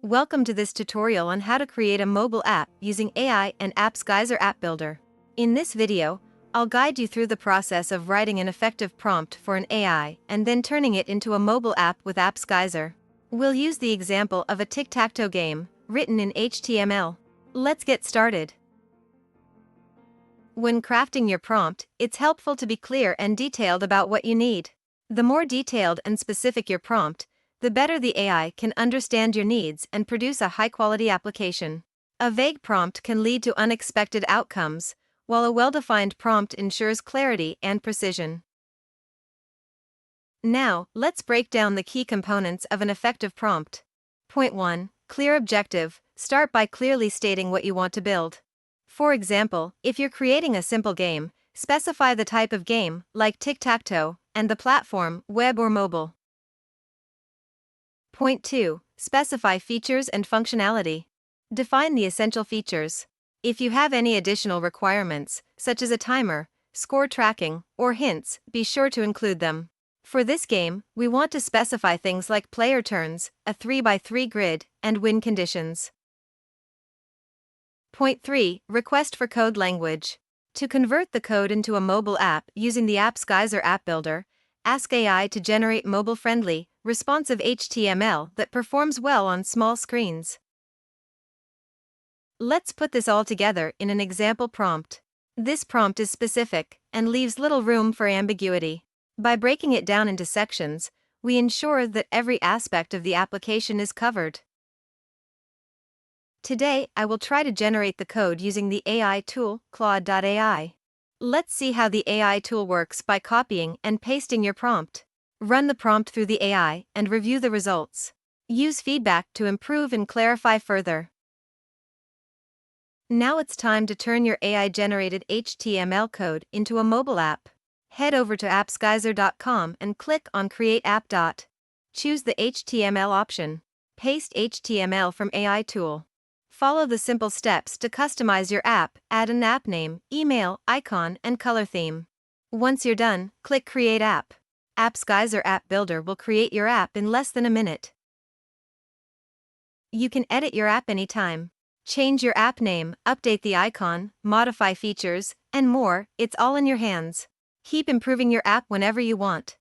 Welcome to this tutorial on how to create a mobile app using AI and AppsGeyser App Builder. In this video, I'll guide you through the process of writing an effective prompt for an AI and then turning it into a mobile app with AppsGeyser. We'll use the example of a tic-tac-toe game, written in HTML. Let's get started. When crafting your prompt, it's helpful to be clear and detailed about what you need. The more detailed and specific your prompt, the better the AI can understand your needs and produce a high-quality application. A vague prompt can lead to unexpected outcomes, while a well-defined prompt ensures clarity and precision. Now, let's break down the key components of an effective prompt. Point 1. Clear objective. Start by clearly stating what you want to build. For example, if you're creating a simple game, specify the type of game, like tic-tac-toe, and the platform, web or mobile. Point 2. Specify features and functionality. Define the essential features. If you have any additional requirements, such as a timer, score tracking, or hints, be sure to include them. For this game, we want to specify things like player turns, a 3x3 grid, and win conditions. Point 3. Request for code language. To convert the code into a mobile app using the AppsGeyser App Builder, ask AI to generate mobile-friendly, responsive HTML that performs well on small screens. Let's put this all together in an example prompt. This prompt is specific and leaves little room for ambiguity. By breaking it down into sections, we ensure that every aspect of the application is covered. Today, I will try to generate the code using the AI tool, Claude.ai. Let's see how the AI tool works by copying and pasting your prompt. Run the prompt through the AI and review the results. Use feedback to improve and clarify further. Now it's time to turn your AI-generated HTML code into a mobile app. Head over to appsgeyser.com and click on Create App. Choose the HTML option. Paste HTML from AI tool. Follow the simple steps to customize your app, add an app name, email, icon, and color theme. Once you're done, click Create App. AppsGeyser App Builder will create your app in less than a minute. You can edit your app anytime. Change your app name, update the icon, modify features, and more. It's all in your hands. Keep improving your app whenever you want.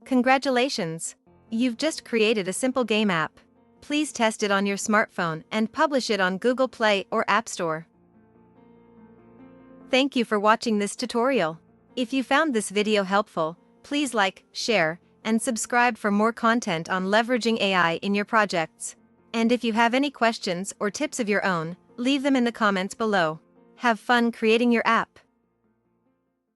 Congratulations! You've just created a simple game app. Please test it on your smartphone and publish it on Google Play or App Store. Thank you for watching this tutorial. If you found this video helpful, please like, share, and subscribe for more content on leveraging AI in your projects. And if you have any questions or tips of your own, leave them in the comments below. Have fun creating your app.